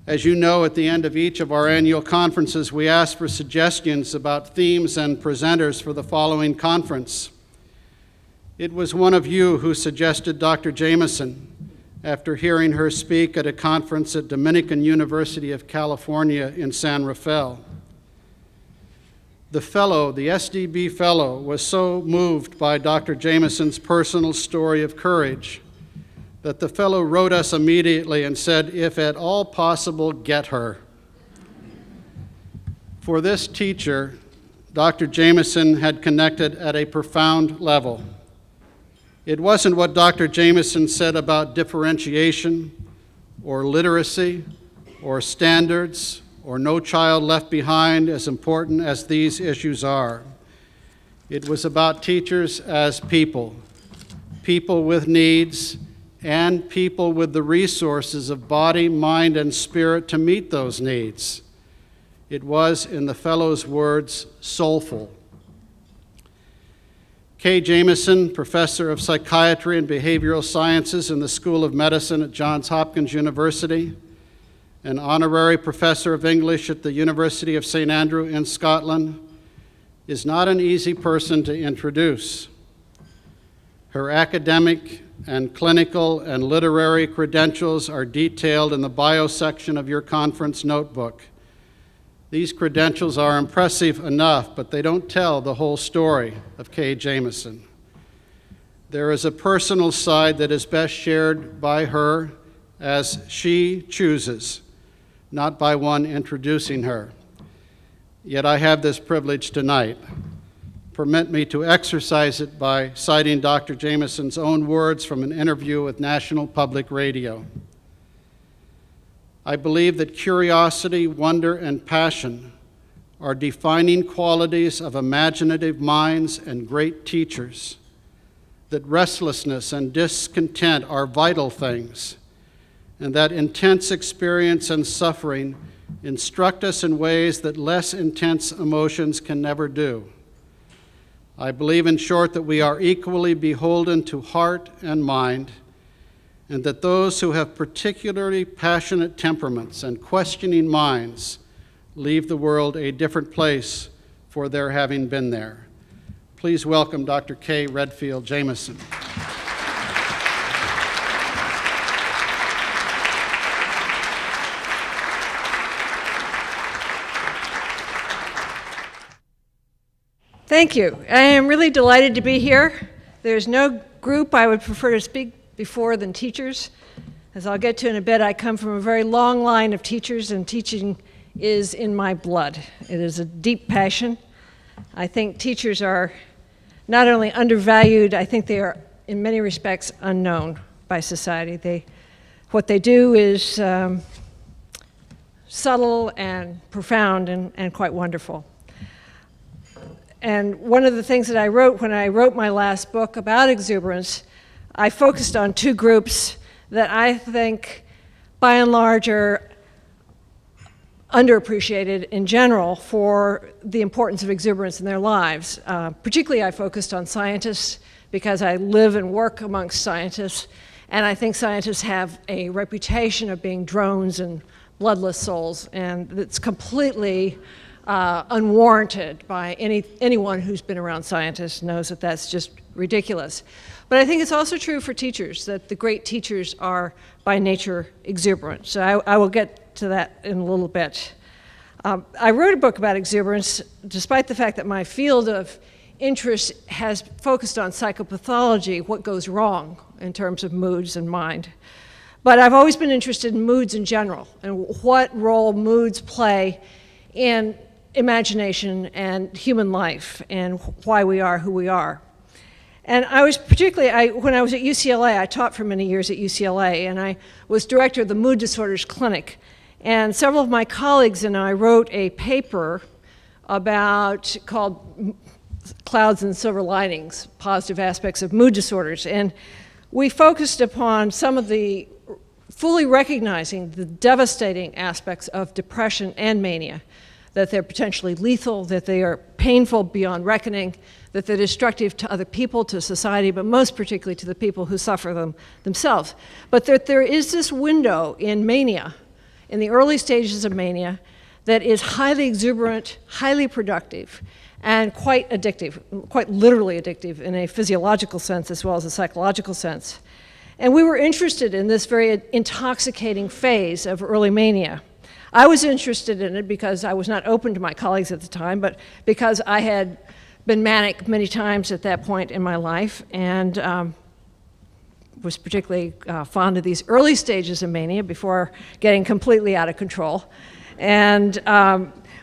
As you know, at the end of each of our annual conferences, we ask for suggestions about themes and presenters for the following conference. It was one of you who suggested Dr. Jamison after hearing her speak at a conference at Dominican University of California in San Rafael. The fellow, the SDB fellow, was so moved by Dr. Jamison's personal story of courage that the fellow wrote us immediately and said, if at all possible, get her. For this teacher, Dr. Jamison had connected at a profound level. It wasn't what Dr. Jamison said about differentiation or literacy or standards or no child left behind as important as these issues are. It was about teachers as people, people with needs, and people with the resources of body, mind, and spirit to meet those needs. It was, in the fellow's words, soulful. Kay Jamison, professor of psychiatry and behavioral sciences in the School of Medicine at Johns Hopkins University, an honorary professor of English at the University of St. Andrew in Scotland, is not an easy person to introduce. Her academic and clinical and literary credentials are detailed in the bio section of your conference notebook. These credentials are impressive enough, but they don't tell the whole story of Kay Jamison. There is a personal side that is best shared by her as she chooses, not by one introducing her. Yet I have this privilege tonight. Permit me to exercise it by citing Dr. Jamison's own words from an interview with National Public Radio. I believe that curiosity, wonder, and passion are defining qualities of imaginative minds and great teachers, that restlessness and discontent are vital things, and that intense experience and suffering instruct us in ways that less intense emotions can never do. I believe, in short, that we are equally beholden to heart and mind, and that those who have particularly passionate temperaments and questioning minds leave the world a different place for their having been there. Please welcome Dr. Kay Redfield Jamison. Thank you. I am really delighted to be here. There's no group I would prefer to speak before than teachers. As I'll get to in a bit, I come from a very long line of teachers, and teaching is in my blood. It is a deep passion. I think teachers are not only undervalued, I think they are, in many respects, unknown by society. What they do is subtle and profound and quite wonderful. And one of the things that I wrote when I wrote my last book about exuberance, I focused on two groups that I think, by and large, are underappreciated in general for the importance of exuberance in their lives. Particularly, I focused on scientists because I live and work amongst scientists, and I think scientists have a reputation of being drones and bloodless souls, and it's completely unwarranted by anyone who's been around scientists knows that that's just ridiculous. But I think it's also true for teachers, that the great teachers are by nature exuberant. So I will get to that in a little bit. I wrote a book about exuberance, despite the fact that my field of interest has focused on psychopathology, what goes wrong in terms of moods and mind. But I've always been interested in moods in general, and what role moods play in imagination and human life, and why we are who we are. And I was particularly, when I was at UCLA, I taught for many years at UCLA, and I was director of the Mood Disorders Clinic. And several of my colleagues and I wrote a paper called Clouds and Silver Linings, Positive Aspects of Mood Disorders. And we focused upon some of the fully recognizing the devastating aspects of depression and mania, that they're potentially lethal, that they are painful beyond reckoning, that they're destructive to other people, to society, but most particularly to the people who suffer them themselves. But that there is this window in mania in the early stages of mania that is highly exuberant, highly productive, and quite addictive, quite literally addictive in a physiological sense as well as a psychological sense. And we were interested in this very intoxicating phase of early mania. I was interested in it because I was not open to my colleagues at the time, but because I had been manic many times at that point in my life, and was particularly fond of these early stages of mania before getting completely out of control. And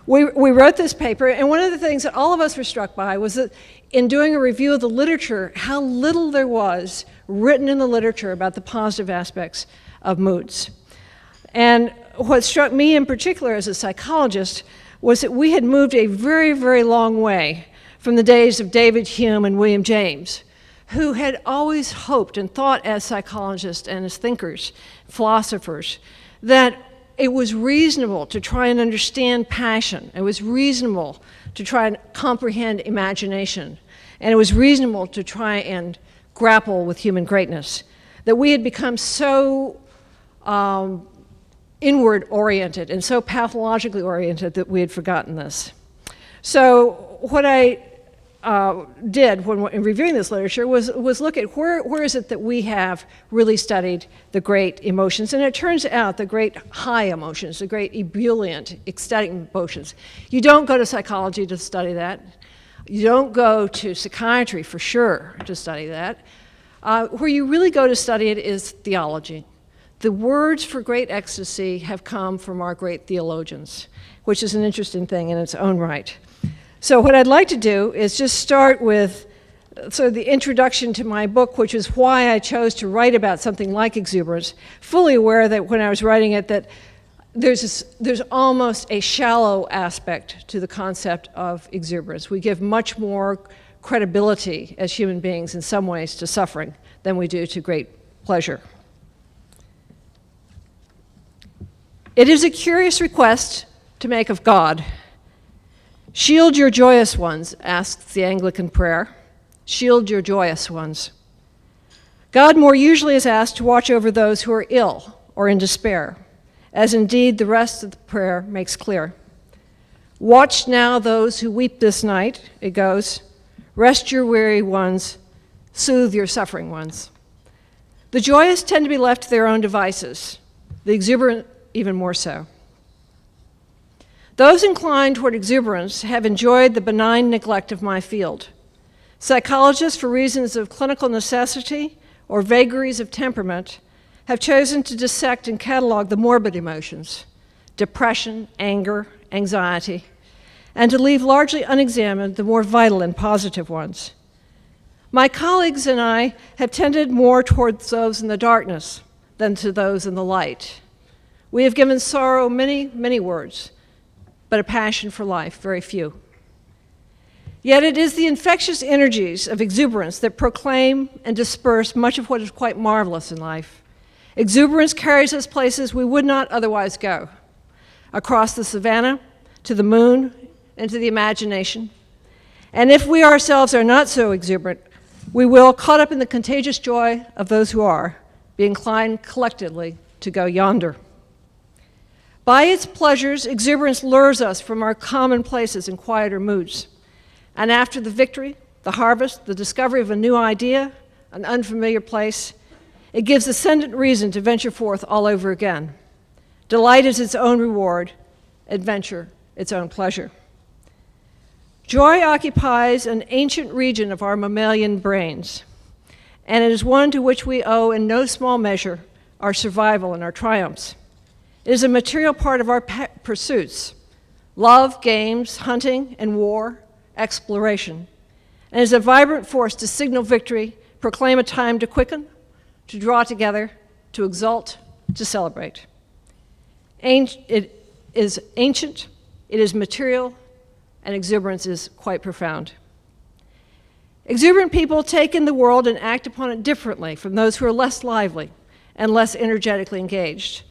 we wrote this paper, and one of the things that all of us were struck by was that in doing a review of the literature, how little there was written in the literature about the positive aspects of moods. And what struck me in particular as a psychologist was that we had moved a very, very long way from the days of David Hume and William James, who had always hoped and thought as psychologists and as thinkers, philosophers, that it was reasonable to try and understand passion. It was reasonable to try and comprehend imagination. And it was reasonable to try and grapple with human greatness. That we had become so inward-oriented and so pathologically oriented that we had forgotten this. So what I did in reviewing this literature was look at where is it that we have really studied the great emotions. And it turns out the great high emotions, the great ebullient, ecstatic emotions. You don't go to psychology to study that. You don't go to psychiatry for sure to study that. Where you really go to study it is theology. The words for great ecstasy have come from our great theologians, which is an interesting thing in its own right. So what I'd like to do is just start with sort of the introduction to my book, which is why I chose to write about something like exuberance, fully aware that when I was writing it that there's almost a shallow aspect to the concept of exuberance. We give much more credibility as human beings in some ways to suffering than we do to great pleasure. It is a curious request to make of God. Shield your joyous ones, asks the Anglican prayer. Shield your joyous ones. God more usually is asked to watch over those who are ill or in despair, as indeed the rest of the prayer makes clear. Watch now those who weep this night, it goes. Rest your weary ones, soothe your suffering ones. The joyous tend to be left to their own devices, the exuberant even more so. Those inclined toward exuberance have enjoyed the benign neglect of my field. Psychologists, for reasons of clinical necessity or vagaries of temperament, have chosen to dissect and catalog the morbid emotions, depression, anger, anxiety, and to leave largely unexamined the more vital and positive ones. My colleagues and I have tended more towards those in the darkness than to those in the light. We have given sorrow many, many words, but a passion for life, very few. Yet it is the infectious energies of exuberance that proclaim and disperse much of what is quite marvelous in life. Exuberance carries us places we would not otherwise go, across the savannah, to the moon, and to the imagination. And if we ourselves are not so exuberant, we will, caught up in the contagious joy of those who are, be inclined collectively to go yonder. By its pleasures, exuberance lures us from our common places and quieter moods. And after the victory, the harvest, the discovery of a new idea, an unfamiliar place, it gives ascendant reason to venture forth all over again. Delight is its own reward, adventure its own pleasure. Joy occupies an ancient region of our mammalian brains, and it is one to which we owe in no small measure our survival and our triumphs. It is a material part of our pursuits, love, games, hunting, and war, exploration, and is a vibrant force to signal victory, proclaim a time to quicken, to draw together, to exult, to celebrate. It is ancient, it is material, and exuberance is quite profound. Exuberant people take in the world and act upon it differently from those who are less lively and less energetically engaged.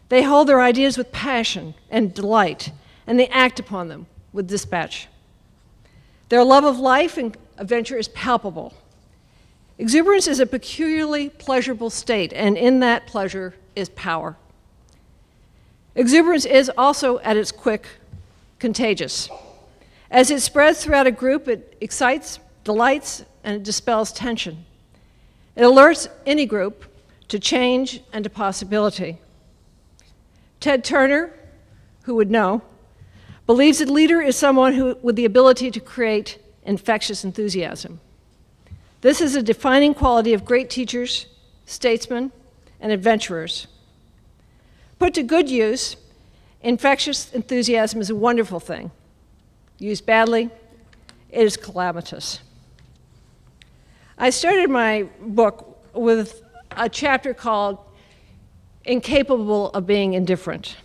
They hold their ideas with passion and delight, and they act upon them with dispatch. Their love of life and adventure is palpable. Exuberance is a peculiarly pleasurable state, and in that pleasure is power. Exuberance is also, at its quick, contagious. As it spreads throughout a group, it excites, delights, and it dispels tension. It alerts any group to change and to possibility. Ted Turner, who would know, believes that leader is someone who, with the ability to create infectious enthusiasm. This is a defining quality of great teachers, statesmen, and adventurers. Put to good use, infectious enthusiasm is a wonderful thing. Used badly, it is calamitous. I started my book with a chapter called Incapable of Being Indifferent.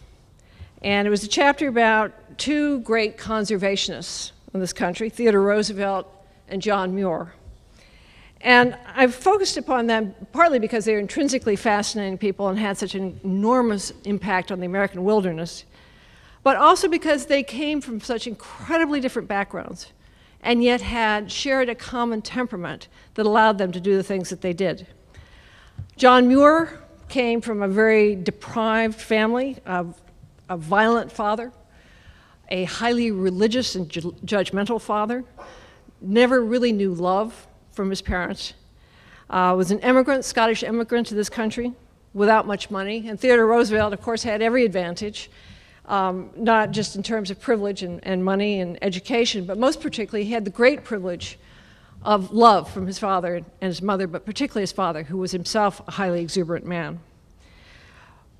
And it was a chapter about two great conservationists in this country, Theodore Roosevelt and John Muir. And I've focused upon them partly because they're intrinsically fascinating people and had such an enormous impact on the American wilderness, but also because they came from such incredibly different backgrounds and yet had shared a common temperament that allowed them to do the things that they did. John Muir came from a very deprived family, a violent father, a highly religious and judgmental father, never really knew love from his parents, was an immigrant, Scottish immigrant to this country without much money. And Theodore Roosevelt, of course, had every advantage, not just in terms of privilege and money and education, but most particularly, he had the great privilege of love from his father and his mother, but particularly his father, who was himself a highly exuberant man.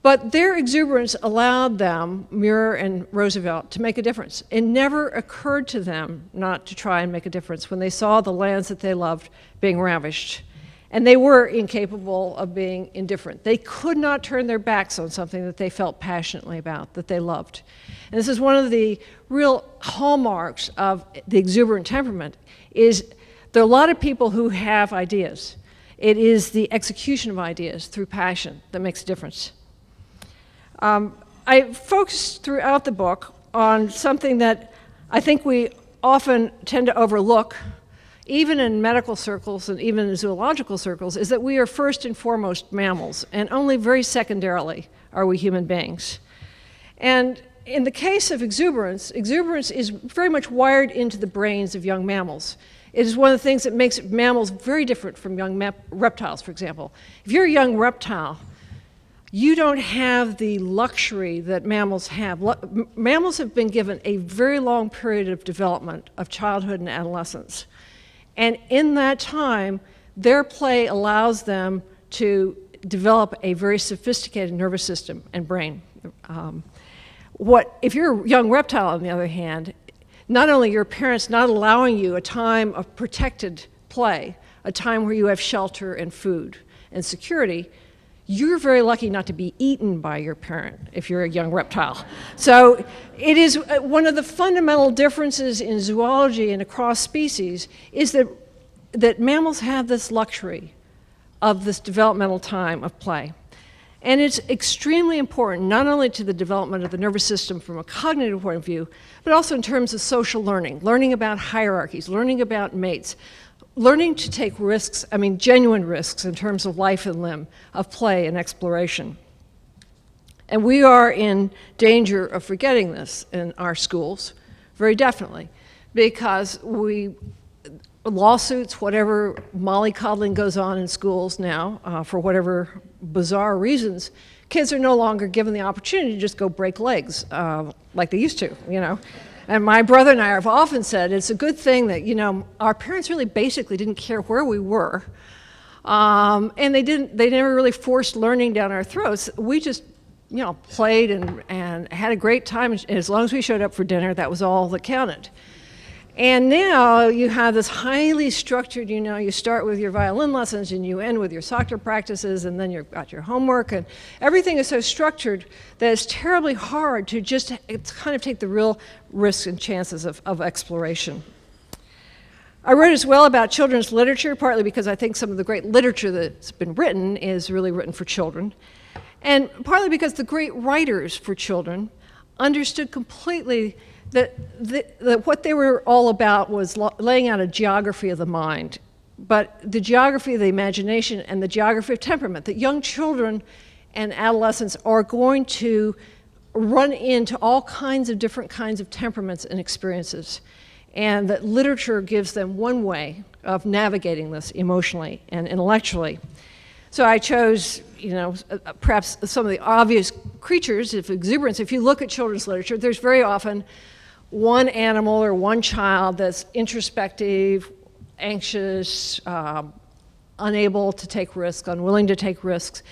But their exuberance allowed them, Muir and Roosevelt, to make a difference. It never occurred to them not to try and make a difference when they saw the lands that they loved being ravished. And they were incapable of being indifferent. They could not turn their backs on something that they felt passionately about, that they loved. And this is one of the real hallmarks of the exuberant temperament, is there are a lot of people who have ideas. It is the execution of ideas through passion that makes a difference. I focused throughout the book on something that I think we often tend to overlook, even in medical circles and even in zoological circles, is that we are first and foremost mammals, and only very secondarily are we human beings. And in the case of exuberance, exuberance is very much wired into the brains of young mammals. It is one of the things that makes mammals very different from young reptiles, for example. If you're a young reptile, you don't have the luxury that mammals have. Mammals have been given a very long period of development of childhood and adolescence. And in that time, their play allows them to develop a very sophisticated nervous system and brain. If you're a young reptile, on the other hand, not only are your parents not allowing you a time of protected play, a time where you have shelter and food and security, you're very lucky not to be eaten by your parent if you're a young reptile. So it is one of the fundamental differences in zoology and across species is that mammals have this luxury of this developmental time of play. And it's extremely important, not only to the development of the nervous system from a cognitive point of view, but also in terms of social learning about hierarchies, learning about mates, learning to take risks, genuine risks in terms of life and limb, of play and exploration. And we are in danger of forgetting this in our schools, very definitely, because lawsuits, whatever mollycoddling goes on in schools now, for whatever bizarre reasons, kids are no longer given the opportunity to just go break legs like they used to, And my brother and I have often said it's a good thing that, our parents really basically didn't care where we were. And they never really forced learning down our throats. We just, played and had a great time. And as long as we showed up for dinner, that was all that counted. And now you have this highly structured, you start with your violin lessons and you end with your soccer practices and then you've got your homework and everything is so structured that it's terribly hard to just kind of take the real risks and chances of exploration. I wrote as well about children's literature, partly because I think some of the great literature that's been written is really written for children, and partly because the great writers for children understood completely that what they were all about was laying out a geography of the mind, but the geography of the imagination and the geography of temperament, that young children and adolescents are going to run into all kinds of different kinds of temperaments and experiences, and that literature gives them one way of navigating this emotionally and intellectually. So I chose, perhaps some of the obvious creatures of exuberance. If you look at children's literature, there's very often one animal or one child that's introspective, anxious, unable to take risks, unwilling to take risks.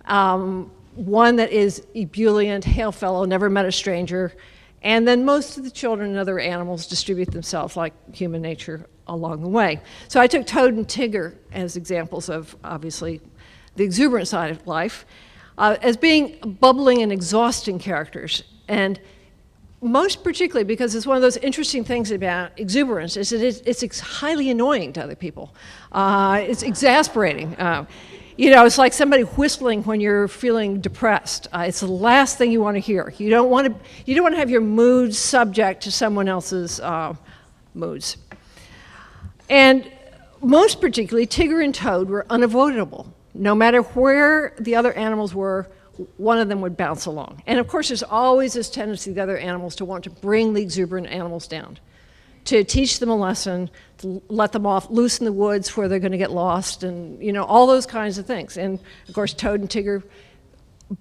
One that is ebullient, hail fellow, never met a stranger. And then most of the children and other animals distribute themselves like human nature along the way. So I took Toad and Tigger as examples of, obviously, the exuberant side of life, as being bubbling and exhausting characters. And most particularly because it's one of those interesting things about exuberance is that it's highly annoying to other people. It's exasperating. It's like somebody whistling when you're feeling depressed. It's the last thing you want to hear. You don't want to have your moods subject to someone else's moods. And most particularly, Tigger and Toad were unavoidable. No matter where the other animals were, one of them would bounce along. And of course, there's always this tendency of the other animals to want to bring the exuberant animals down, to teach them a lesson, to let them off loose in the woods where they're going to get lost, and all those kinds of things. And of course, Toad and Tigger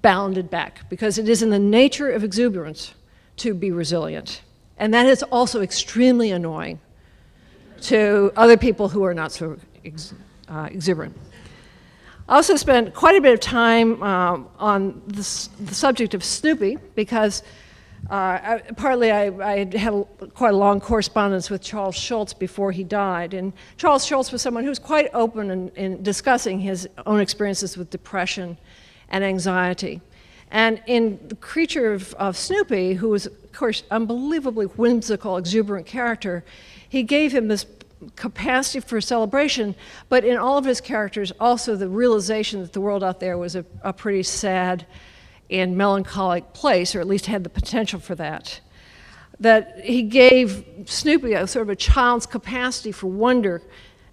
bounded back because it is in the nature of exuberance to be resilient. And that is also extremely annoying to other people who are not so exuberant. I also spent quite a bit of time on the subject of Snoopy because I had quite a long correspondence with Charles Schulz before he died. And Charles Schulz was someone who was quite open in discussing his own experiences with depression and anxiety. And in The Creature of Snoopy, who was, of course, unbelievably whimsical, exuberant character, he gave him this capacity for celebration, but in all of his characters, also the realization that the world out there was a pretty sad and melancholic place, or at least had the potential for that. That he gave Snoopy a sort of a child's capacity for wonder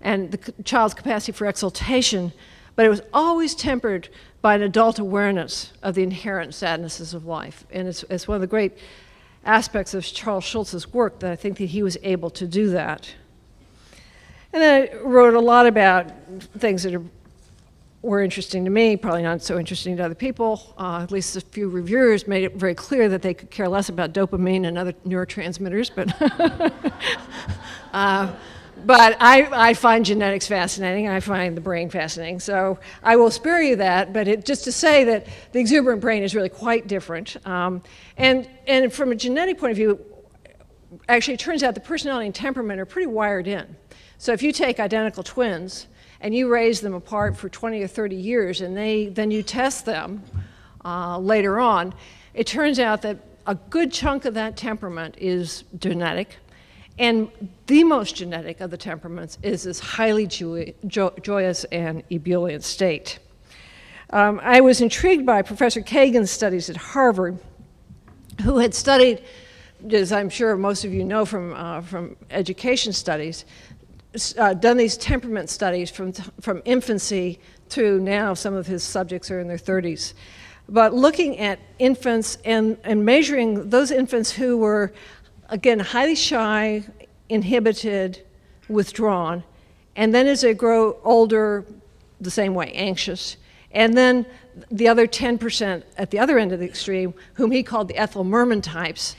and the child's capacity for exultation, but it was always tempered by an adult awareness of the inherent sadnesses of life. And it's one of the great aspects of Charles Schulz's work that I think that he was able to do that. And then I wrote a lot about things that were interesting to me, probably not so interesting to other people. At least a few reviewers made it very clear that they could care less about dopamine and other neurotransmitters, but I find genetics fascinating. I find the brain fascinating. So I will spare you that, but just to say that the exuberant brain is really quite different. And from a genetic point of view, actually it turns out the personality and temperament are pretty wired in. So if you take identical twins and you raise them apart for 20 or 30 years and then you test them later on, it turns out that a good chunk of that temperament is genetic, and the most genetic of the temperaments is this highly joyous and ebullient state. I was intrigued by Professor Kagan's studies at Harvard, who had studied, as I'm sure most of you know from education studies, done these temperament studies from infancy to now. Some of his subjects are in their 30s. But looking at infants and measuring those infants who were, again, highly shy, inhibited, withdrawn, and then as they grow older, the same way, anxious. And then the other 10% at the other end of the extreme, whom he called the Ethel Merman types,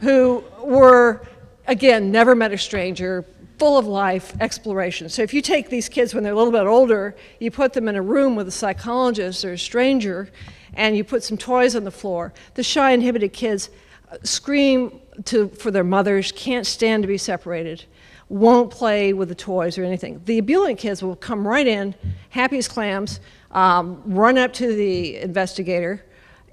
who were, again, never met a stranger, full of life, exploration. So if you take these kids when they're a little bit older, you put them in a room with a psychologist or a stranger, and you put some toys on the floor, the shy, inhibited kids scream for their mothers, can't stand to be separated, won't play with the toys or anything. The ebullient kids will come right in, happy as clams, run up to the investigator,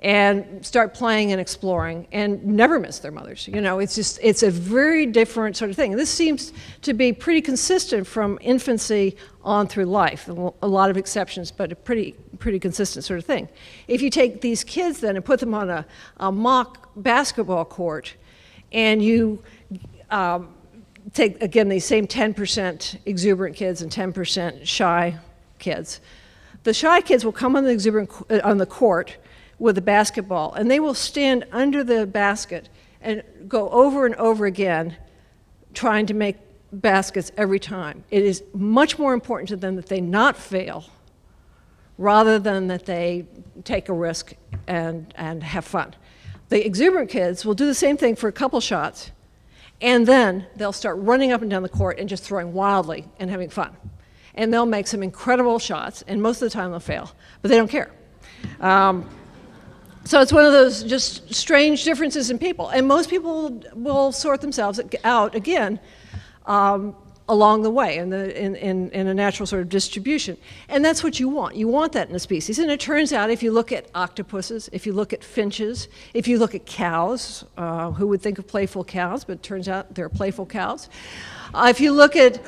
and start playing and exploring and never miss their mothers. It's a very different sort of thing. And this seems to be pretty consistent from infancy on through life. A lot of exceptions, but a pretty consistent sort of thing. If you take these kids then and put them on a mock basketball court, and you take, again, these same 10% exuberant kids and 10% shy kids, the shy kids will come on the court with a basketball, and they will stand under the basket and go over and over again trying to make baskets every time. It is much more important to them that they not fail rather than that they take a risk and have fun. The exuberant kids will do the same thing for a couple shots, and then they'll start running up and down the court and just throwing wildly and having fun. And they'll make some incredible shots, and most of the time they'll fail, but they don't care. So it's one of those just strange differences in people. And most people will sort themselves out, again, along the way in a natural sort of distribution. And that's what you want. You want that in a species. And it turns out if you look at octopuses, if you look at finches, if you look at cows, who would think of playful cows, but it turns out they're playful cows. If you look at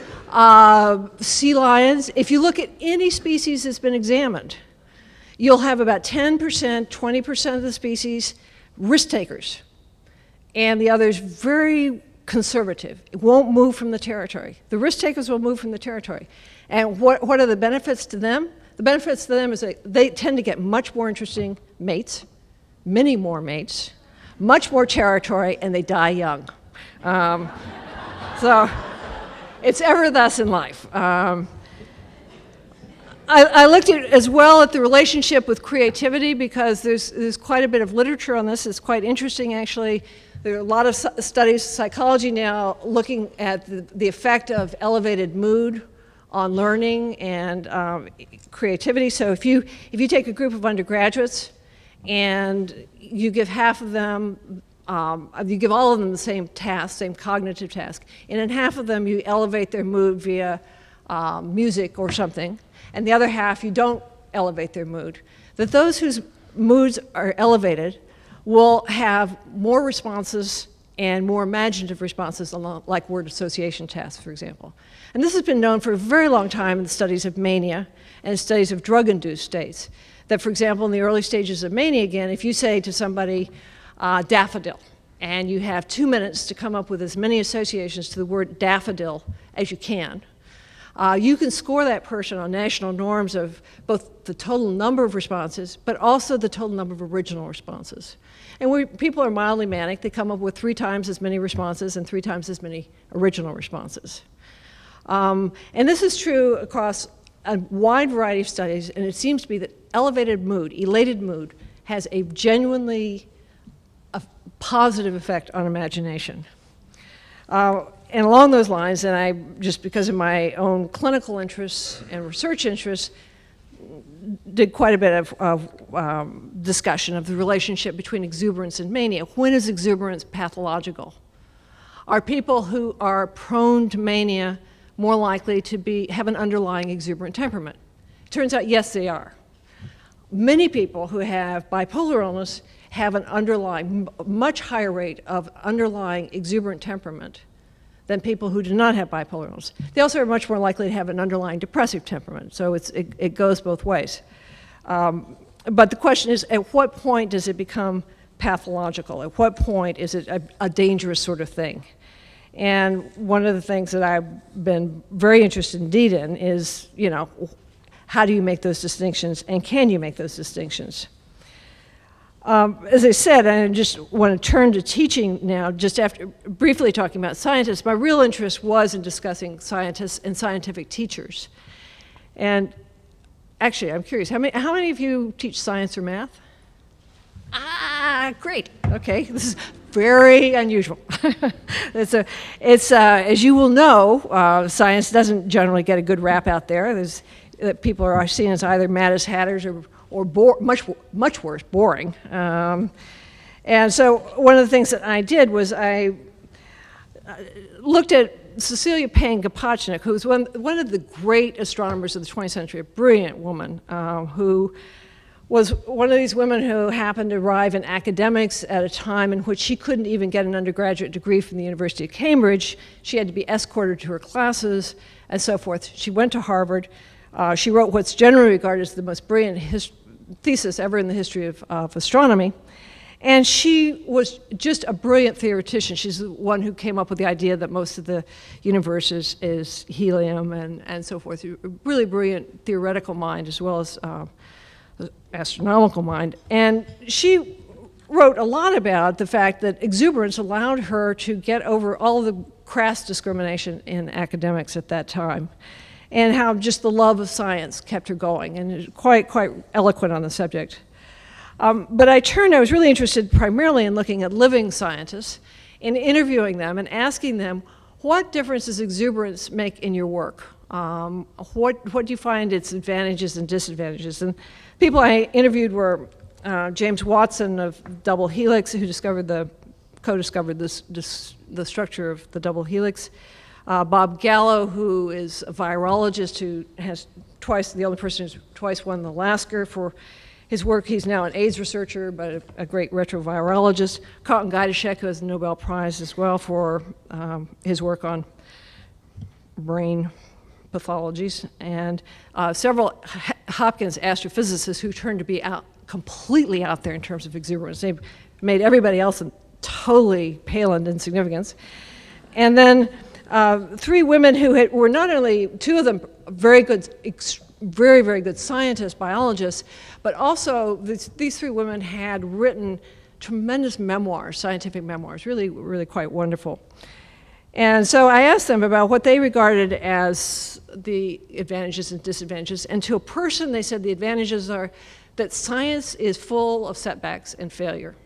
sea lions, if you look at any species that's been examined, you'll have about 10%, 20% of the species risk takers, and the others very conservative. It won't move from the territory. The risk takers will move from the territory. And what are the benefits to them? The benefits to them is that they tend to get much more interesting mates, many more mates, much more territory, and they die young. So it's ever thus in life. I looked at as well at the relationship with creativity because there's quite a bit of literature on this. It's quite interesting, actually. There are a lot of studies, psychology now, looking at the effect of elevated mood on learning and creativity. So if you take a group of undergraduates and you give half of them, you give all of them the same task, same cognitive task, and in half of them you elevate their mood via music or something, and the other half you don't elevate their mood, that those whose moods are elevated will have more responses and more imaginative responses, like word association tasks, for example. And this has been known for a very long time in the studies of mania and studies of drug-induced states. That, for example, in the early stages of mania, again, if you say to somebody, daffodil, and you have 2 minutes to come up with as many associations to the word daffodil as you can score that person on national norms of both the total number of responses, but also the total number of original responses. And when people are mildly manic, they come up with 3 times as many responses and 3 times as many original responses. And this is true across a wide variety of studies, and it seems to be that elevated mood, elated mood, has a genuinely positive effect on imagination. And along those lines, and I, just because of my own clinical interests and research interests, did quite a bit of discussion of the relationship between exuberance and mania. When is exuberance pathological? Are people who are prone to mania more likely to have an underlying exuberant temperament? It turns out, yes, they are. Many people who have bipolar illness have an underlying, much higher rate of underlying exuberant temperament than people who do not have bipolar illness. They also are much more likely to have an underlying depressive temperament, so it goes both ways. But the question is, at what point does it become pathological? At what point is it a dangerous sort of thing? And one of the things that I've been very interested indeed in is, how do you make those distinctions, and can you make those distinctions? As I said, I just want to turn to teaching now, just after briefly talking about scientists. My real interest was in discussing scientists and scientific teachers. And actually, I'm curious, how many of you teach science or math? Great. Okay, this is very unusual. It's as you will know, science doesn't generally get a good rap out there. People are seen as either mad as hatters or much worse, boring. And so one of the things that I did was I looked at Cecilia Payne-Gaposchnik, who was one of the great astronomers of the 20th century, a brilliant woman, who was one of these women who happened to arrive in academics at a time in which she couldn't even get an undergraduate degree from the University of Cambridge. She had to be escorted to her classes and so forth. She went to Harvard. She wrote what's generally regarded as the most brilliant thesis ever in the history of astronomy. And she was just a brilliant theoretician. She's the one who came up with the idea that most of the universe is helium and so forth. A really brilliant theoretical mind as well as astronomical mind. And she wrote a lot about the fact that exuberance allowed her to get over all of the crass discrimination in academics at that time, and how just the love of science kept her going, and quite eloquent on the subject. But I was really interested primarily in looking at living scientists, in interviewing them and asking them, what difference does exuberance make in your work? What do you find its advantages and disadvantages? And people I interviewed were James Watson of double helix, who co-discovered the structure of the double helix. Bob Gallo, who is a virologist who has the only person who's twice won the Lasker for his work. He's now an AIDS researcher, but a great retrovirologist. Cotton Gajdusek, who has the Nobel Prize as well for his work on brain pathologies, and several Hopkins astrophysicists who turned to be completely out there in terms of exuberance. They made everybody else totally pale and insignificance. And then 3 women who were not only, 2 of them very good, very good scientists, biologists, but also these 3 women had written tremendous memoirs, scientific memoirs, really quite wonderful. And so I asked them about what they regarded as the advantages and disadvantages. And to a person, they said the advantages are that science is full of setbacks and failure.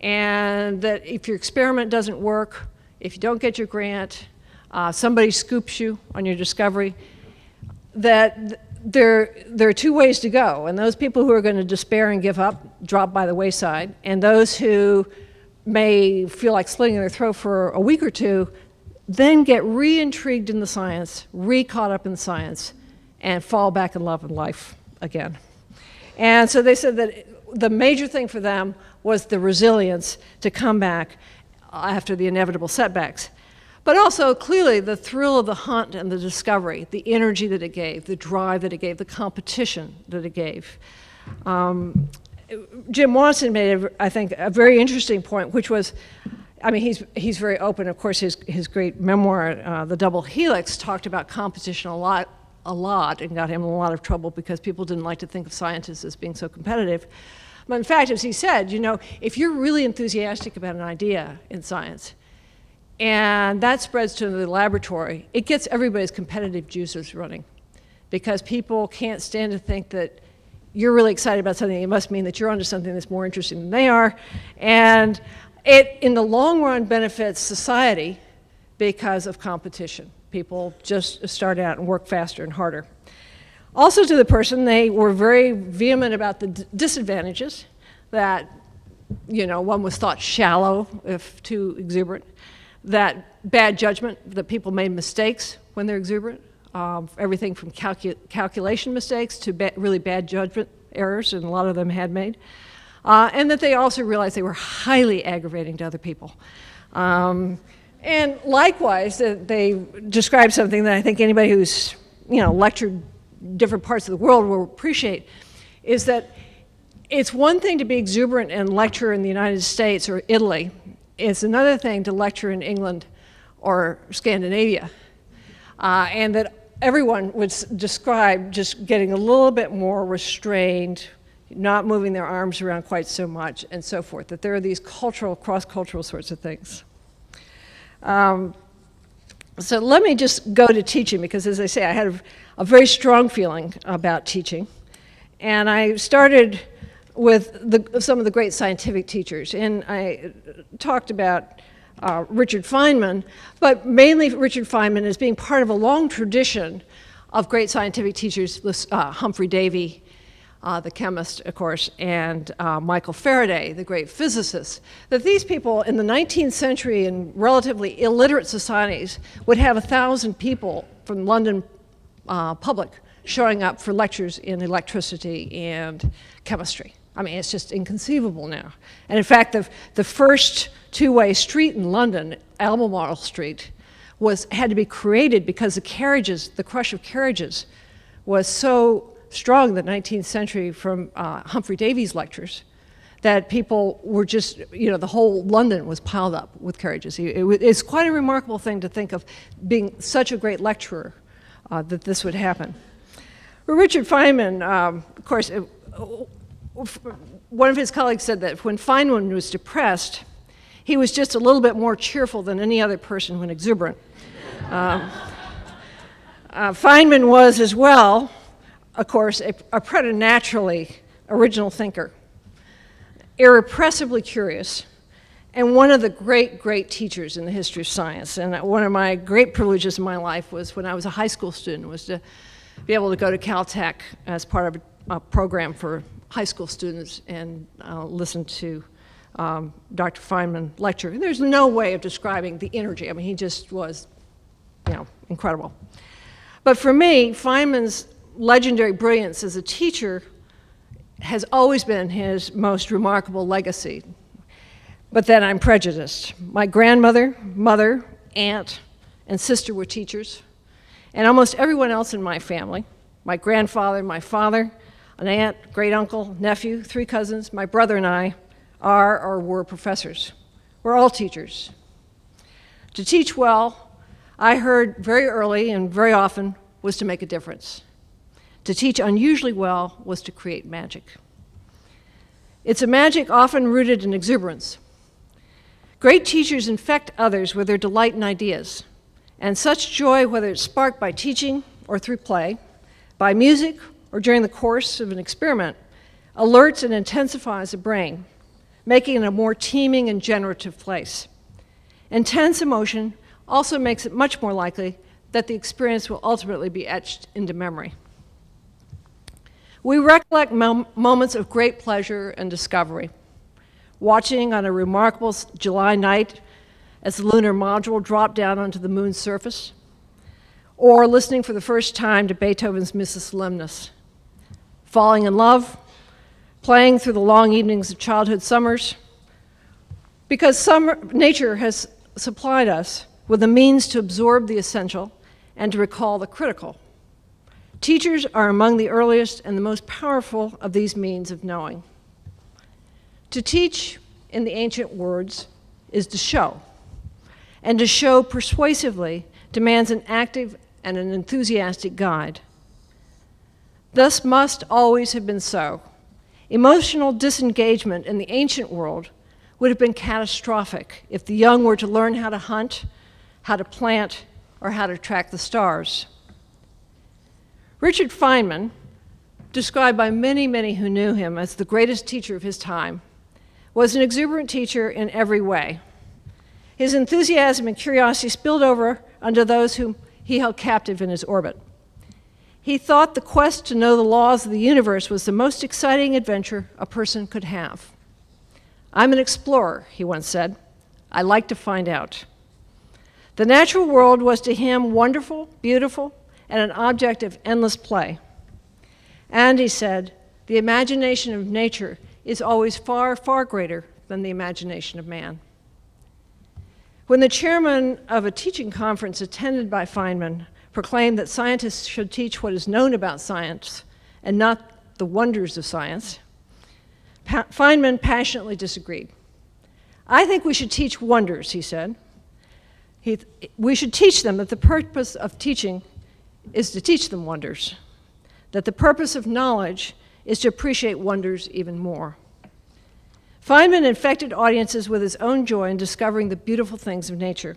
And that if your experiment doesn't work, if you don't get your grant, somebody scoops you on your discovery, that there are 2 ways to go. And those people who are going to despair and give up drop by the wayside. And those who may feel like slitting their throat for a week or 2, then get re-intrigued in the science, re-caught up in science, and fall back in love with life again. And so they said that the major thing for them was the resilience to come back after the inevitable setbacks. But also, clearly, the thrill of the hunt and the discovery, the energy that it gave, the drive that it gave, the competition that it gave. Jim Watson made, I think, a very interesting point, which was, I mean, he's very open. Of course, his great memoir, The Double Helix, talked about competition a lot, and got him in a lot of trouble because people didn't like to think of scientists as being so competitive. But in fact, as he said, if you're really enthusiastic about an idea in science, and that spreads to the laboratory, it gets everybody's competitive juices running, because people can't stand to think that you're really excited about something. It must mean that you're onto something that's more interesting than they are. And it, in the long run, benefits society because of competition. People just start out and work faster and harder. Also, to the person, they were very vehement about the disadvantages, that one was thought shallow if too exuberant, that bad judgment, that people made mistakes when they're exuberant, everything from calculation mistakes to really bad judgment errors, and a lot of them had made, and that they also realized they were highly aggravating to other people. And likewise, they described something that I think anybody who's lectured different parts of the world will appreciate, is that it's one thing to be exuberant and lecture in the United States or Italy. It's another thing to lecture in England or Scandinavia. And that everyone would describe just getting a little bit more restrained, not moving their arms around quite so much, and so forth, that there are these cross-cultural sorts of things. So let me just go to teaching, because as I say, I had a very strong feeling about teaching. And I started with some of the great scientific teachers. And I talked about Richard Fineman, but mainly Richard Fineman as being part of a long tradition of great scientific teachers, Humphrey Davy, the chemist, of course, and Michael Faraday, the great physicist, that these people in the 19th century in relatively illiterate societies would have 1,000 people from London public showing up for lectures in electricity and chemistry. I mean, it's just inconceivable now. And in fact, the first two-way street in London, Albemarle Street, had to be created because the crush of carriages was so strong in the 19th century from Humphrey Davy's lectures that people were just, the whole London was piled up with carriages. It's quite a remarkable thing to think of being such a great lecturer that this would happen. Well, Richard Fineman, of course, one of his colleagues said that when Fineman was depressed, he was just a little bit more cheerful than any other person when exuberant. Fineman was as well, of course, a preternaturally original thinker, irrepressibly curious, and one of the great, great teachers in the history of science. And one of my great privileges in my life was when I was a high school student, was to be able to go to Caltech as part of a program for high school students and listen to Dr. Fineman lecture. And there's no way of describing the energy. I mean, he just was, incredible. But for me, Feynman's legendary brilliance as a teacher has always been his most remarkable legacy. But then I'm prejudiced. My grandmother, mother, aunt, and sister were teachers, and almost everyone else in my family, my grandfather, my father, an aunt, great uncle, nephew, 3 cousins, my brother and I are or were professors. We're all teachers. To teach well, I heard very early and very often, was to make a difference. To teach unusually well was to create magic. It's a magic often rooted in exuberance. Great teachers infect others with their delight in ideas, and such joy, whether it's sparked by teaching or through play, by music or during the course of an experiment, alerts and intensifies the brain, making it a more teeming and generative place. Intense emotion also makes it much more likely that the experience will ultimately be etched into memory. We recollect moments of great pleasure and discovery. Watching on a remarkable July night as the lunar module dropped down onto the moon's surface, or listening for the first time to Beethoven's Missa Solemnis. Falling in love, playing through the long evenings of childhood summers, because nature has supplied us with the means to absorb the essential and to recall the critical. Teachers are among the earliest and the most powerful of these means of knowing. To teach, in the ancient words, is to show. And to show persuasively demands an active and an enthusiastic guide. Thus must always have been so. Emotional disengagement in the ancient world would have been catastrophic if the young were to learn how to hunt, how to plant, or how to track the stars. Richard Fineman, described by many, many who knew him as the greatest teacher of his time, was an exuberant teacher in every way. His enthusiasm and curiosity spilled over onto those whom he held captive in his orbit. He thought the quest to know the laws of the universe was the most exciting adventure a person could have. "I'm an explorer," he once said. "I like to find out." The natural world was to him wonderful, beautiful, and an object of endless play. And he said, the imagination of nature is always far, far greater than the imagination of man. When the chairman of a teaching conference attended by Fineman proclaimed that scientists should teach what is known about science and not the wonders of science, Fineman passionately disagreed. "I think we should teach wonders," he said. We should teach them that the purpose of teaching is to teach them wonders, that the purpose of knowledge is to appreciate wonders even more. Fineman infected audiences with his own joy in discovering the beautiful things of nature.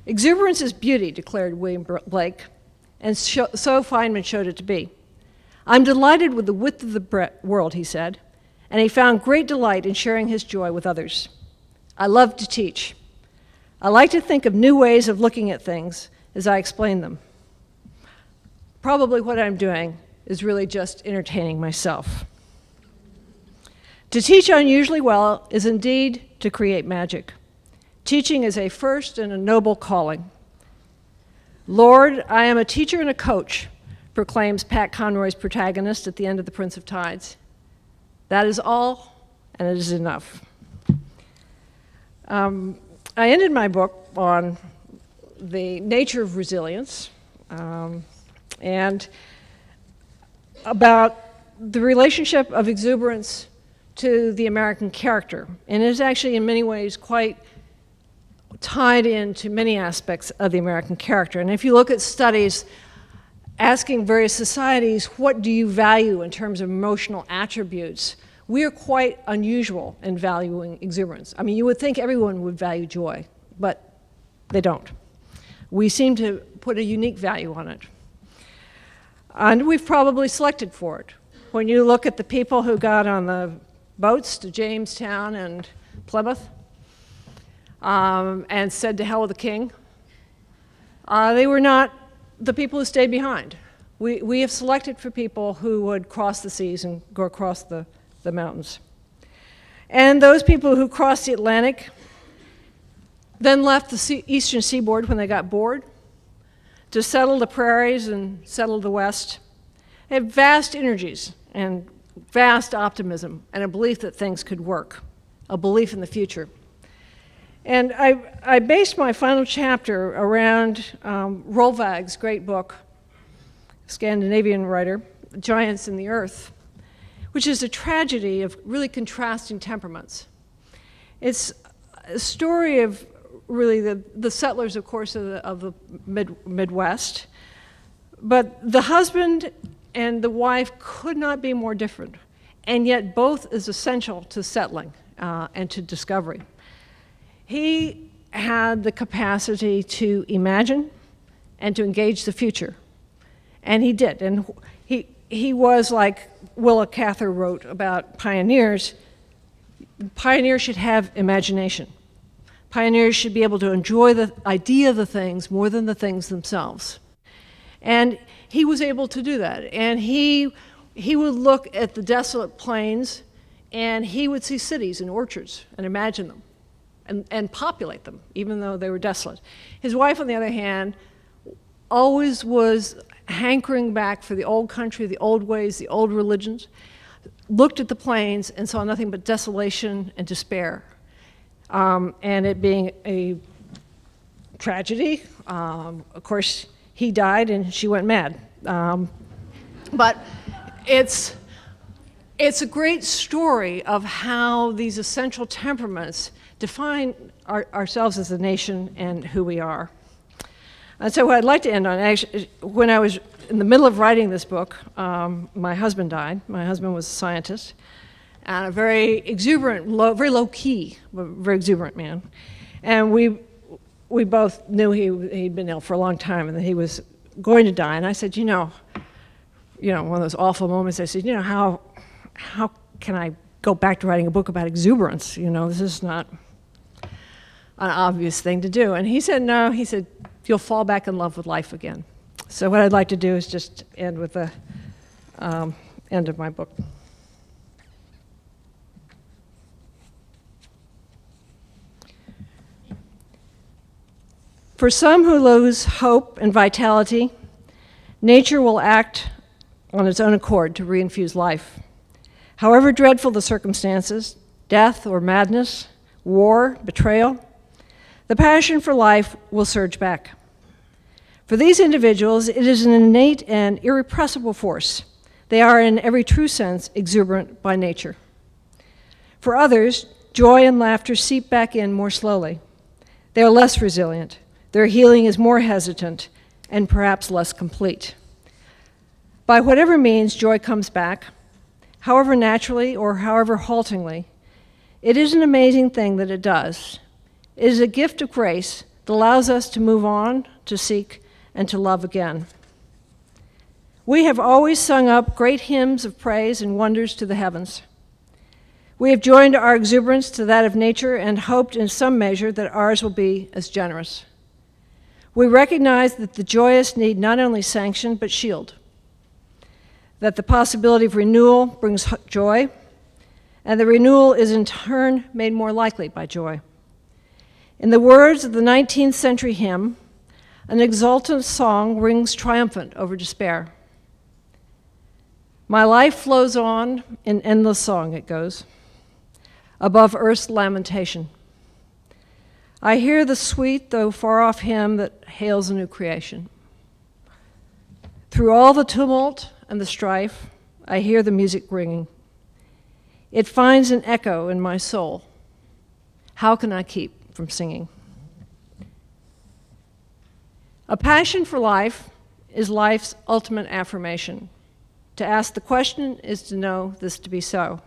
"Exuberance is beauty," declared William Blake, and so Fineman showed it to be. "I'm delighted with the width of the world," he said, and he found great delight in sharing his joy with others. "I love to teach. I like to think of new ways of looking at things as I explain them." Probably what I'm doing is really just entertaining myself. To teach unusually well is indeed to create magic. Teaching is a first and a noble calling. "Lord, I am a teacher and a coach," proclaims Pat Conroy's protagonist at the end of The Prince of Tides. That is all, and it is enough. I ended my book on the nature of resilience and about the relationship of exuberance to the American character. And it is actually in many ways quite tied into many aspects of the American character. And if you look at studies asking various societies, what do you value in terms of emotional attributes? We are quite unusual in valuing exuberance. I mean, you would think everyone would value joy, but they don't. We seem to put a unique value on it. And we've probably selected for it. When you look at the people who got on the boats to Jamestown and Plymouth and said to hell with the king, they were not the people who stayed behind. We have selected for people who would cross the seas and go across the mountains. And those people who crossed the Atlantic then left the eastern seaboard when they got bored to settle the prairies and settle the West. They had vast energies and vast optimism and a belief that things could work, a belief in the future. And I based my final chapter around Rolvag's great book, Scandinavian writer, Giants in the Earth, which is a tragedy of really contrasting temperaments. It's a story of really the settlers, of course, of the Midwest, but the husband and the wife could not be more different, and yet both is essential to settling and to discovery. He had the capacity to imagine and to engage the future, and he did. And he was like Willa Cather wrote about pioneers. Pioneers should have imagination. Pioneers should be able to enjoy the idea of the things more than the things themselves. And he was able to do that. And he would look at the desolate plains, and he would see cities and orchards and imagine them and populate them, even though they were desolate. His wife, on the other hand, always was hankering back for the old country, the old ways, the old religions, looked at the plains and saw nothing but desolation and despair. And it being a tragedy, of course, he died and she went mad. But it's a great story of how these essential temperaments define ourselves as a nation and who we are. And so what I'd like to end on, actually, when I was in the middle of writing this book, my husband died. My husband was a scientist and a very exuberant, very low-key, but very exuberant man. And we both knew he'd been ill for a long time and that he was going to die. And I said, you know, one of those awful moments, I said, how can I go back to writing a book about exuberance? This is not an obvious thing to do. And he said, no, he said, you'll fall back in love with life again. So what I'd like to do is just end with the end of my book. For some who lose hope and vitality, nature will act on its own accord to reinfuse life. However dreadful the circumstances, death or madness, war, betrayal, the passion for life will surge back. For these individuals, it is an innate and irrepressible force. They are, in every true sense, exuberant by nature. For others, joy and laughter seep back in more slowly. They are less resilient. Their healing is more hesitant and perhaps less complete. By whatever means joy comes back, however naturally or however haltingly, it is an amazing thing that it does. It is a gift of grace that allows us to move on, to seek, and to love again. We have always sung up great hymns of praise and wonders to the heavens. We have joined our exuberance to that of nature and hoped in some measure that ours will be as generous. We recognize that the joyous need not only sanction but shield, that the possibility of renewal brings joy, and the renewal is in turn made more likely by joy. In the words of the 19th century hymn, an exultant song rings triumphant over despair. My life flows on in endless song, it goes, above earth's lamentation. I hear the sweet, though far-off hymn that hails a new creation. Through all the tumult and the strife, I hear the music ringing. It finds an echo in my soul. How can I keep from singing? A passion for life is life's ultimate affirmation. To ask the question is to know this to be so.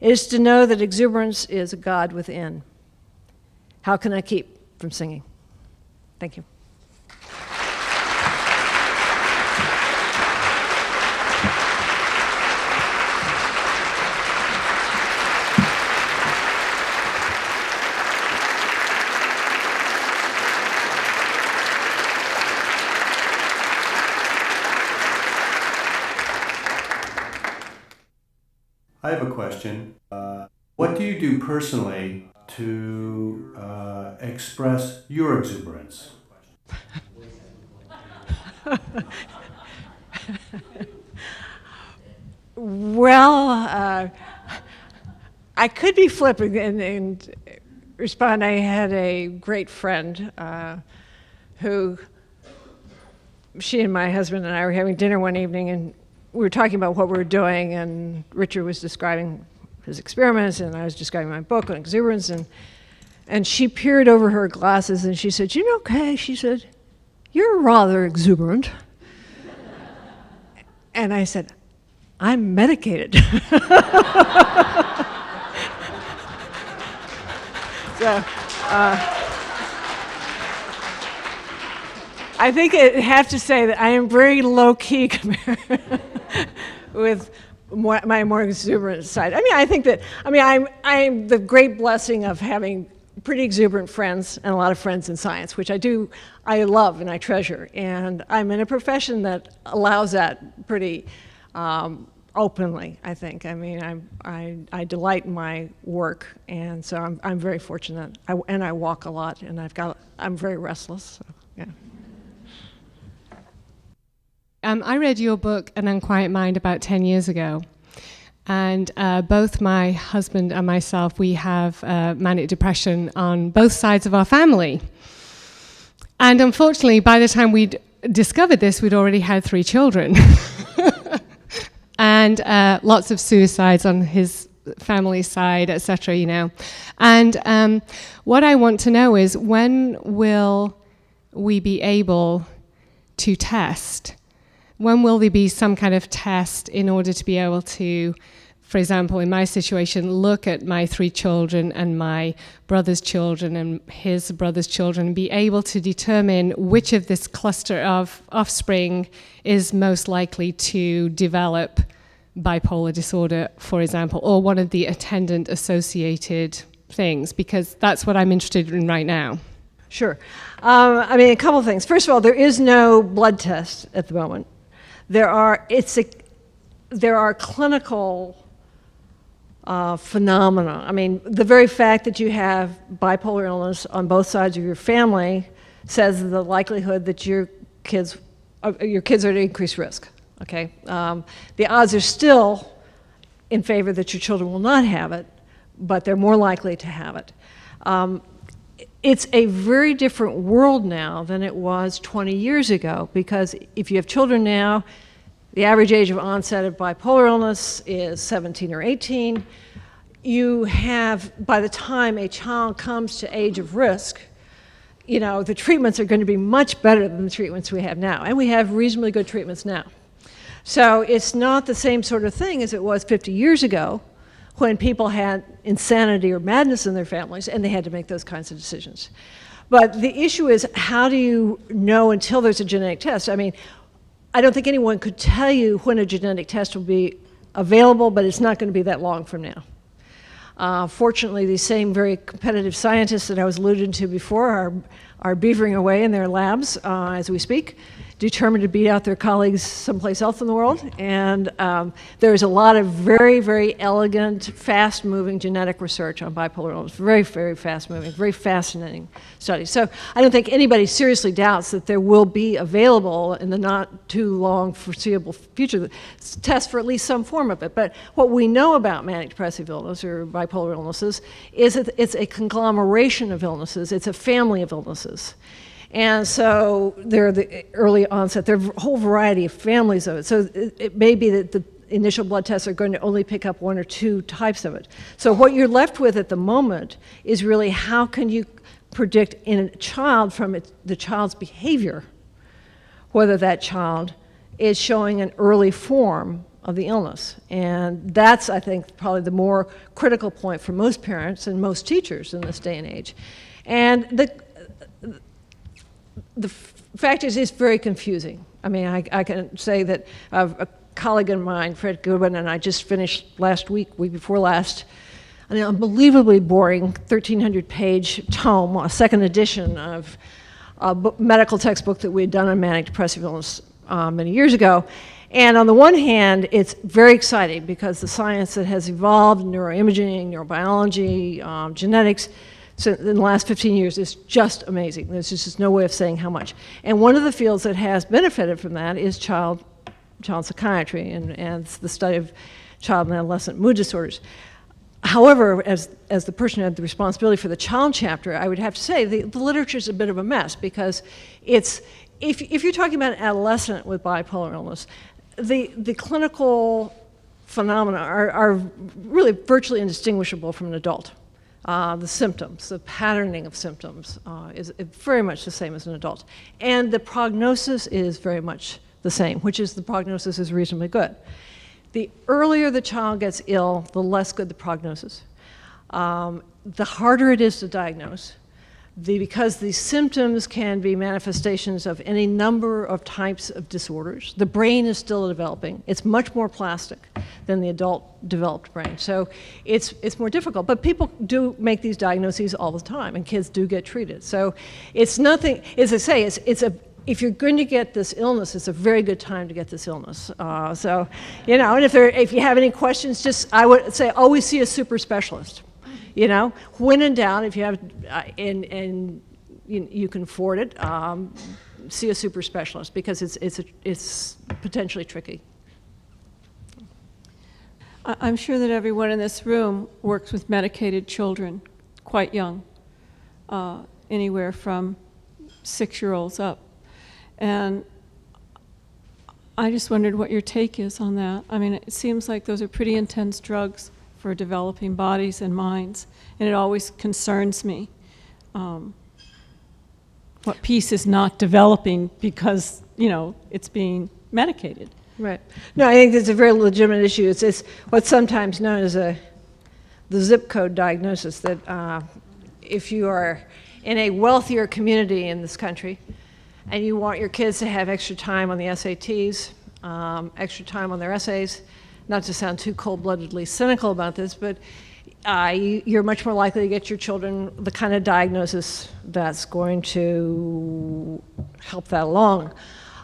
It is to know that exuberance is a God within. How can I keep from singing? Thank you. I have a question. What do you do personally to express your exuberance? Well, I could be flippant and respond. I had a great friend who, she and my husband and I were having dinner one evening, and we were talking about what we were doing, and Richard was describing his experiments, and I was describing my book on exuberance, and she peered over her glasses, and she said, "You know, Kay," she said, "you're rather exuberant." And I said, "I'm medicated." So, I think I have to say that I am very low-key compared with my more exuberant side. I think that, I'm the great blessing of having pretty exuberant friends and a lot of friends in science, which I love and I treasure. And I'm in a profession that allows that pretty openly, I think. I delight in my work, and so I'm very fortunate. I walk a lot, and I'm very restless, so, yeah. I read your book, An Unquiet Mind, about 10 years ago. And both my husband and myself, we have manic depression on both sides of our family. And unfortunately, by the time we'd discovered this, we'd already had 3 children. And lots of suicides on his family side, etc., And what I want to know is, when will we be able to test? When will there be some kind of test in order to be able to, for example, in my situation, look at my 3 children and my brother's children and his brother's children, and be able to determine which of this cluster of offspring is most likely to develop bipolar disorder, for example, or one of the attendant associated things, because that's what I'm interested in right now. Sure. A couple of things. First of all, there is no blood test at the moment. There are clinical phenomena. The very fact that you have bipolar illness on both sides of your family says the likelihood that your kids are at increased risk. Okay, the odds are still in favor that your children will not have it, but they're more likely to have it. It's a very different world now than it was 20 years ago, because if you have children now, the average age of onset of bipolar illness is 17 or 18. You have, by the time a child comes to age of risk, the treatments are going to be much better than the treatments we have now, and we have reasonably good treatments now. So it's not the same sort of thing as it was 50 years ago, when people had insanity or madness in their families and they had to make those kinds of decisions. But the issue is, how do you know until there's a genetic test? I don't think anyone could tell you when a genetic test will be available, but it's not going to be that long from now. Fortunately, these same very competitive scientists that I was alluding to before are beavering away in their labs as we speak, determined to beat out their colleagues someplace else in the world. And there's a lot of very, very elegant, fast-moving genetic research on bipolar illness. Very, very fast-moving, very fascinating studies. So I don't think anybody seriously doubts that there will be available in the not-too-long foreseeable future tests for at least some form of it. But what we know about manic depressive illness or bipolar illnesses is that it's a conglomeration of illnesses. It's a family of illnesses. And so there are the early onset, there are a whole variety of families of it. So it may be that the initial blood tests are going to only pick up 1 or 2 types of it. So what you're left with at the moment is really, how can you predict in a child from the child's behavior whether that child is showing an early form of the illness. And that's, I think, probably the more critical point for most parents and most teachers in this day and age. And the fact is, it's very confusing. I mean, I can say that a colleague of mine, Fred Goodwin, and I just finished week before last, an unbelievably boring 1,300-page tome, a second edition of a medical textbook that we had done on manic depressive illness many years ago. And on the one hand, it's very exciting because the science that has evolved, neuroimaging, neurobiology, genetics, so in the last 15 years is just amazing. There's just no way of saying how much. And one of the fields that has benefited from that is child psychiatry and the study of child and adolescent mood disorders. However, as the person who had the responsibility for the child chapter, I would have to say the literature is a bit of a mess because it's, if you're talking about an adolescent with bipolar illness, the clinical phenomena are really virtually indistinguishable from an adult. The symptoms, the patterning of symptoms is very much the same as an adult. And the prognosis is very much the same, which is the prognosis is reasonably good. The earlier the child gets ill, the less good the prognosis. The harder it is to diagnose, because the symptoms can be manifestations of any number of types of disorders. The brain is still developing. It's much more plastic than the adult developed brain. So it's more difficult. But people do make these diagnoses all the time, and kids do get treated. So it's nothing, as I say, if you're going to get this illness, it's a very good time to get this illness. So, you know, and if you have any questions, I would say always see a super specialist. You know, when in doubt, if you have, and you can afford it, see a super specialist because it's potentially tricky. I'm sure that everyone in this room works with medicated children, quite young, anywhere from 6-year-olds up. And I just wondered what your take is on that. I mean, it seems like those are pretty intense drugs for developing bodies and minds, and it always concerns me what piece is not developing because, you know, it's being medicated. Right. No, I think it's a very legitimate issue. It's what's sometimes known as the zip code diagnosis, that if you are in a wealthier community in this country and you want your kids to have extra time on the SATs, extra time on their essays, not to sound too cold-bloodedly cynical about this, but you're much more likely to get your children the kind of diagnosis that's going to help that along.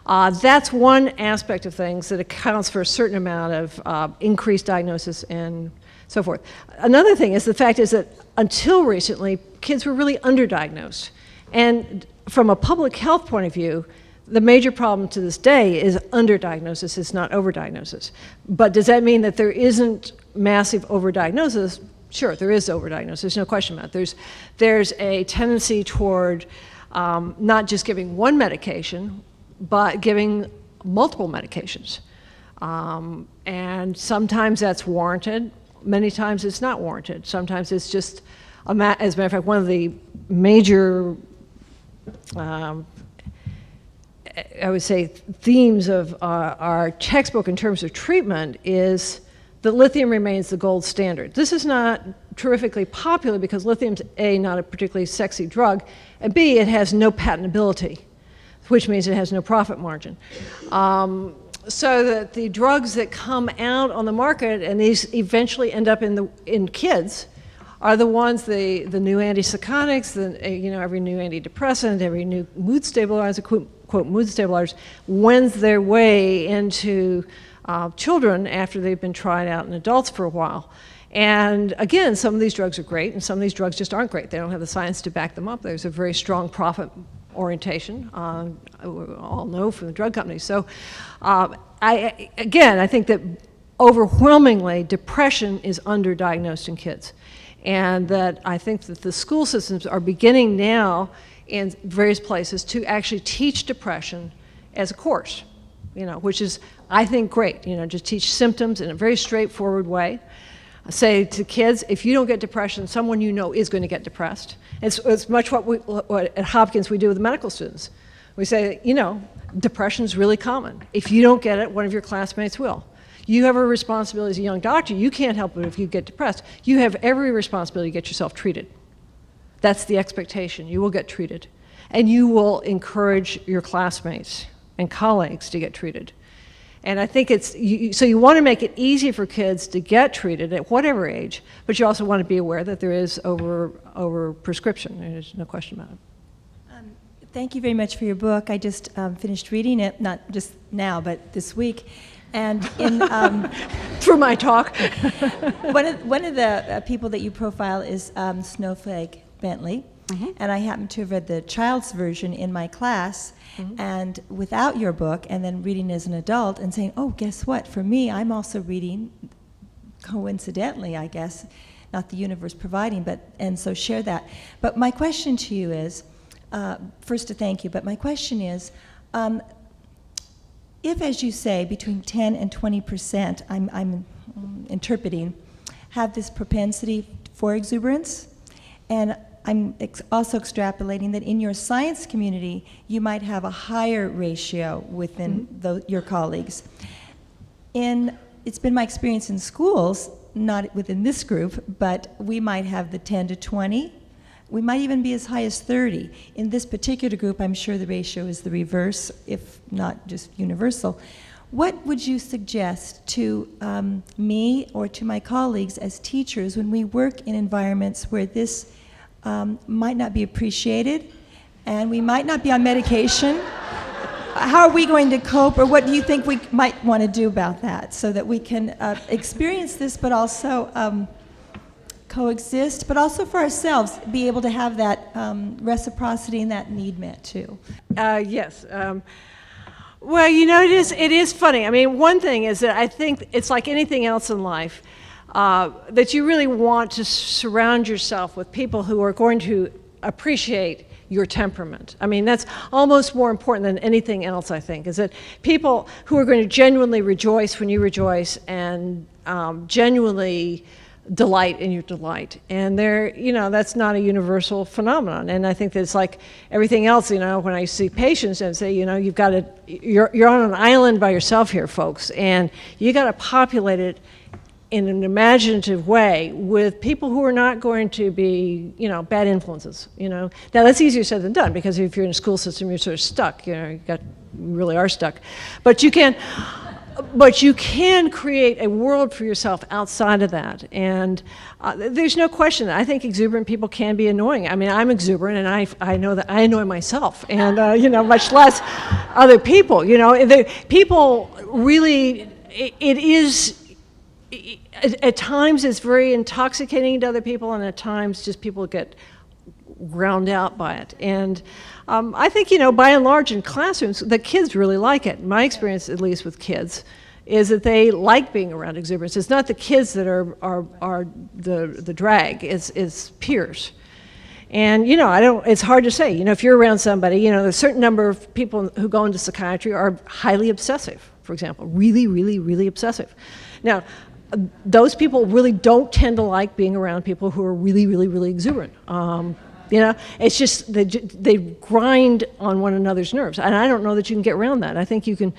That's one aspect of things that accounts for a certain amount of increased diagnosis and so forth. Another thing is the fact is that until recently, kids were really underdiagnosed. And from a public health point of view, the major problem to this day is underdiagnosis, it's not overdiagnosis. But does that mean that there isn't massive overdiagnosis? Sure, there is overdiagnosis, there's no question about it. There's a tendency toward not just giving one medication, but giving multiple medications. And sometimes that's warranted, many times it's not warranted. Sometimes it's just, as a matter of fact, one of the major I would say themes of our textbook in terms of treatment is that lithium remains the gold standard. This is not terrifically popular because lithium's A, not a particularly sexy drug, and B, it has no patentability, which means it has no profit margin. So that the drugs that come out on the market, and these eventually end up in kids, are the ones, the new antipsychotics, every new antidepressant, every new mood stabilizer, quote, mood stabilizers, wends their way into children after they've been tried out in adults for a while. And again, some of these drugs are great, and some of these drugs just aren't great. They don't have the science to back them up. There's a very strong profit orientation, we all know from the drug companies. So I think that overwhelmingly, depression is underdiagnosed in kids. And that I think that the school systems are beginning now in various places to actually teach depression as a course, which is, I think, great. Just teach symptoms in a very straightforward way. Say to kids, if you don't get depression, someone you know is going to get depressed. It's much what at Hopkins we do with the medical students. We say, depression's really common. If you don't get it, one of your classmates will. You have a responsibility as a young doctor. You can't help it if you get depressed. You have every responsibility to get yourself treated. That's the expectation. You will get treated. And you will encourage your classmates and colleagues to get treated. And I think so you want to make it easy for kids to get treated at whatever age, but you also want to be aware that there is over prescription. There's no question about it. Thank you very much for your book. I just finished reading it, not just now, but this week. And in through my talk, one of the people that you profile is Snowflake Bentley, and I happen to have read the child's version in my class, and without your book, and then reading as an adult and saying, oh, guess what? For me, I'm also reading, coincidentally, I guess, not the universe providing, and so share that. But my question to you is, first to thank you, but my question is, if, as you say, between 10 and 20%, I'm interpreting, have this propensity for exuberance, and I'm also extrapolating that in your science community, you might have a higher ratio within your colleagues. It's been my experience in schools, not within this group, but we might have the 10 to 20. We might even be as high as 30. In this particular group, I'm sure the ratio is the reverse, if not just universal. What would you suggest to me or to my colleagues as teachers when we work in environments where this might not be appreciated and we might not be on medication? How are we going to cope, or what do you think we might want to do about that so that we can experience this but also coexist, but also for ourselves, be able to have that reciprocity and that need met too? Yes. Well, it is funny. I mean, one thing is that I think it's like anything else in life, that you really want to surround yourself with people who are going to appreciate your temperament. I mean, that's almost more important than anything else, I think, is that people who are going to genuinely rejoice when you rejoice and genuinely delight in your delight. And that's not a universal phenomenon. And I think that it's like everything else, when I see patients and say, you're on an island by yourself here, folks, and you got to populate it in an imaginative way with people who are not going to be, bad influences, Now, that's easier said than done, because if you're in a school system, you're sort of stuck, you really are stuck. But you can create a world for yourself outside of that. And there's no question. I think exuberant people can be annoying. I mean, I'm exuberant, and I know that I annoy myself, and, much less other people. People really, it is, at times it's very intoxicating to other people, and at times just people get ground out by it. And I think, by and large in classrooms, the kids really like it. My experience, at least with kids, is that they like being around exuberance. It's not the kids that are the drag, it's peers. And, it's hard to say. If you're around somebody, a certain number of people who go into psychiatry are highly obsessive, for example, really, really, really obsessive. Now, those people really don't tend to like being around people who are really, really, really exuberant. It's just they grind on one another's nerves, and I don't know that you can get around that. I think you can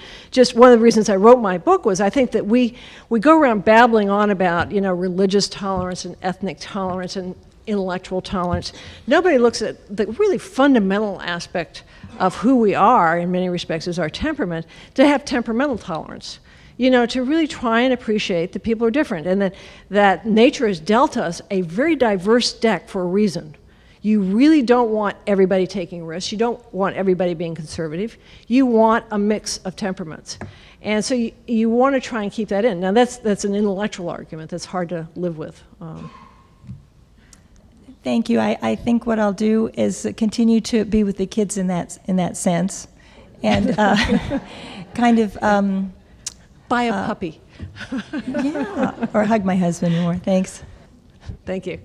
one of the reasons I wrote my book was I think that we go around babbling on about, religious tolerance and ethnic tolerance and intellectual tolerance. Nobody looks at the really fundamental aspect of who we are, in many respects, is our temperament, to have temperamental tolerance. To really try and appreciate that people are different, and that nature has dealt us a very diverse deck for a reason. You really don't want everybody taking risks. You don't want everybody being conservative. You want a mix of temperaments. And so you want to try and keep that in. Now, that's an intellectual argument that's hard to live with. Thank you. I think what I'll do is continue to be with the kids in that sense, and kind of buy a puppy. Yeah, or hug my husband more. Thanks. Thank you.